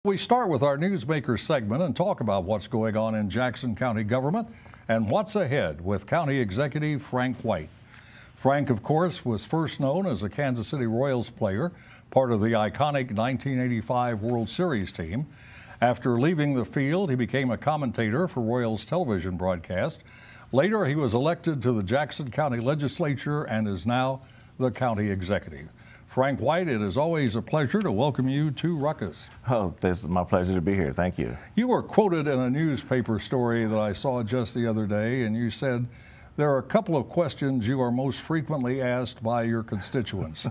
We start with our Newsmaker segment and talk about what's going on in Jackson County government and what's ahead with County Executive Frank White. Frank, of course, was first known as a Kansas City Royals player, part of the iconic 1985 World Series team. After leaving the field, he became a commentator for Royals television broadcast. Later, he was elected to the Jackson County Legislature and is now the county executive. Frank White, it is always a pleasure to welcome you to Ruckus. Oh, this is my pleasure to be here. Thank you. You were quoted in a newspaper story that I saw just the other day, and you said, there are a couple of questions you are most frequently asked by your constituents.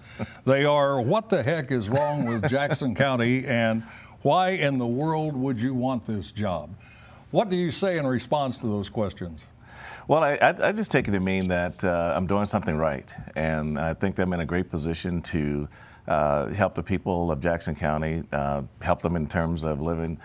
They are, what the heck is wrong with Jackson County, and why in the world would you want this job? What do you say in response to those questions? Well, I just take it to mean that I'm doing something right, and I think I'm in a great position to help the people of Jackson County, help them in terms of living,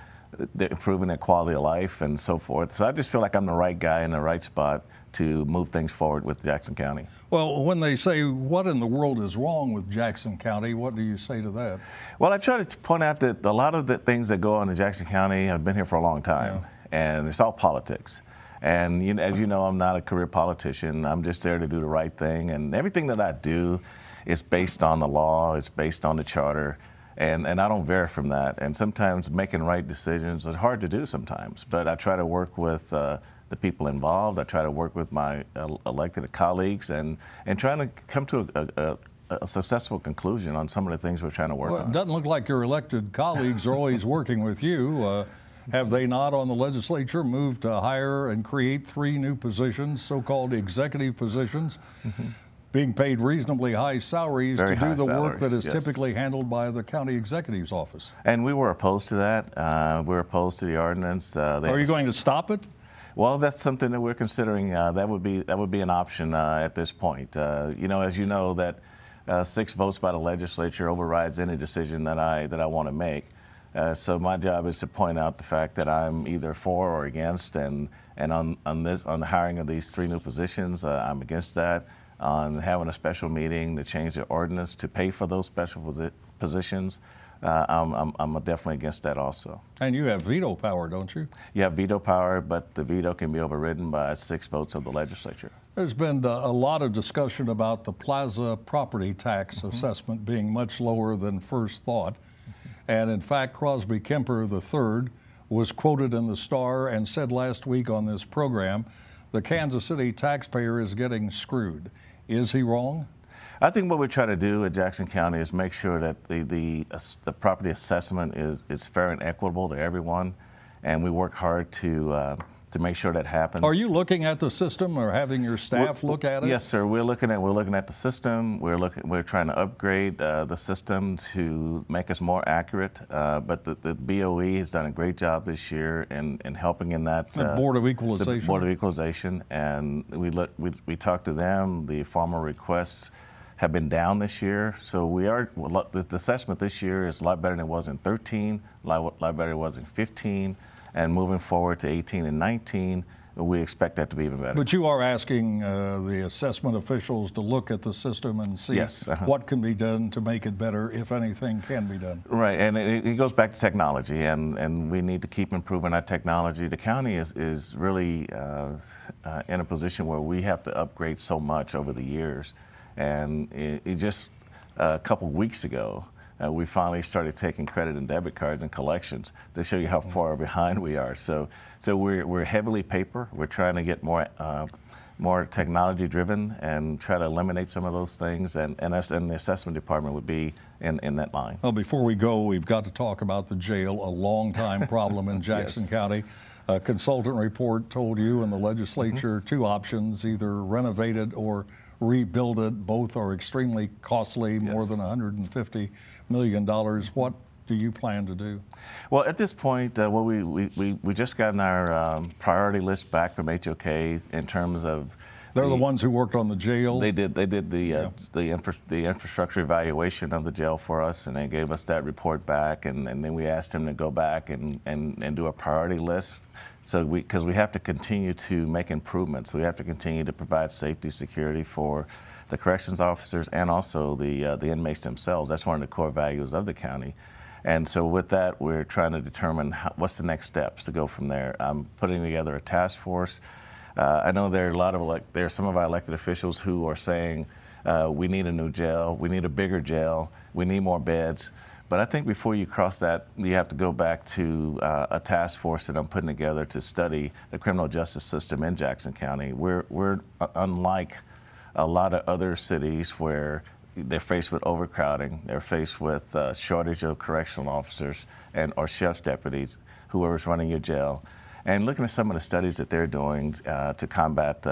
improving their quality of life and so forth. So I just feel like I'm the right guy in the right spot to move things forward with Jackson County. Well, when they say, what in the world is wrong with Jackson County, what do you say to that? Well, I try to point out that a lot of the things that go on in Jackson County have been here for a long time, and it's all politics. And as you know, I'm not a career politician. I'm just there to do the right thing. And everything that I do is based on the law. It's based on the charter. And I don't vary from that. And sometimes making right decisions is hard to do sometimes. But I try to work with the people involved. I try to work with my elected colleagues and trying to come to a successful conclusion on some of the things we're trying to work on. It doesn't look like your elected colleagues are always working with you. Have they not on the legislature moved to hire and create 3 new positions, so-called executive positions, being paid reasonably high salaries to do the work that is typically handled by the county executive's office? And we were opposed to that. We were opposed to the ordinance. Are you going to stop it? Well, that's something that we're considering. That would be an option at this point. As you know, that 6 votes by the legislature overrides any decision that I want to make. So my job is to point out the fact that I'm either for or against, and on the hiring of these 3 new positions, I'm against that. On having a special meeting to change the ordinance to pay for those special positions, I'm definitely against that also. And you have veto power, don't you? You have veto power, but the veto can be overridden by 6 votes of the legislature. There's been a lot of discussion about the Plaza property tax assessment being much lower than first thought. And in fact, Crosby Kemper III was quoted in the Star and said last week on this program, the Kansas City taxpayer is getting screwed. Is he wrong? I think what we try to do at Jackson County is make sure that the property assessment is fair and equitable to everyone, and we work hard to make sure that happens. Are you looking at the system or having your staff look at it? Yes, sir. We're looking at the system. We're trying to upgrade the system to make us more accurate. But the BOE has done a great job this year in helping in that. The Board of Equalization. The Board of Equalization, and we talked to them. The farmer requests have been down this year, so the assessment this year is a lot better than it was in 13, a lot better than it was in 15. And moving forward to 18 and 19, we expect that to be even better. But you are asking the assessment officials to look at the system and see what can be done to make it better, if anything can be done. Right, and it goes back to technology, and we need to keep improving our technology. The county is really in a position where we have to upgrade so much over the years. And just a couple weeks ago, we finally started taking credit and debit cards and collections to show you how far behind we are. So we're heavily paper. We're trying to get more technology driven and try to eliminate some of those things. And the assessment department would be in that line. Well, before we go, we've got to talk about the jail, a long-time problem in Jackson County. A consultant report told you in the legislature 2 options, either renovate it or rebuild it. Both are extremely costly, more than $150 million. What do you plan to do? Well, at this point, we just gotten our priority list back from HOK in terms of. They're the ones who worked on the jail. They did the infrastructure evaluation of the jail for us, and they gave us that report back, and then we asked them to go back and do a priority list. So because we have to continue to make improvements. We have to continue to provide safety, security for the corrections officers and also the inmates themselves. That's one of the core values of the county. And so with that, we're trying to determine what's the next steps to go from there. I'm putting together a task force. I know there are some of our elected officials who are saying we need a new jail, we need a bigger jail, we need more beds. But I think before you cross that, you have to go back to a task force that I'm putting together to study the criminal justice system in Jackson County. We're unlike a lot of other cities where they're faced with overcrowding, they're faced with shortage of correctional officers or sheriff's deputies, whoever's running your jail. And looking at some of the studies that they're doing to combat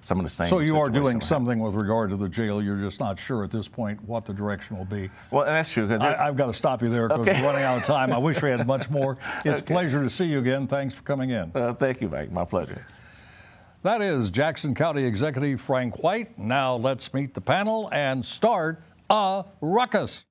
some of the same. So you are doing something with regard to the jail. You're just not sure at this point what the direction will be. Well, and that's true. I've got to stop you there because we're running out of time. I wish we had much more. It's a pleasure to see you again. Thanks for coming in. Thank you, Mike. My pleasure. That is Jackson County Executive Frank White. Now let's meet the panel and start a ruckus.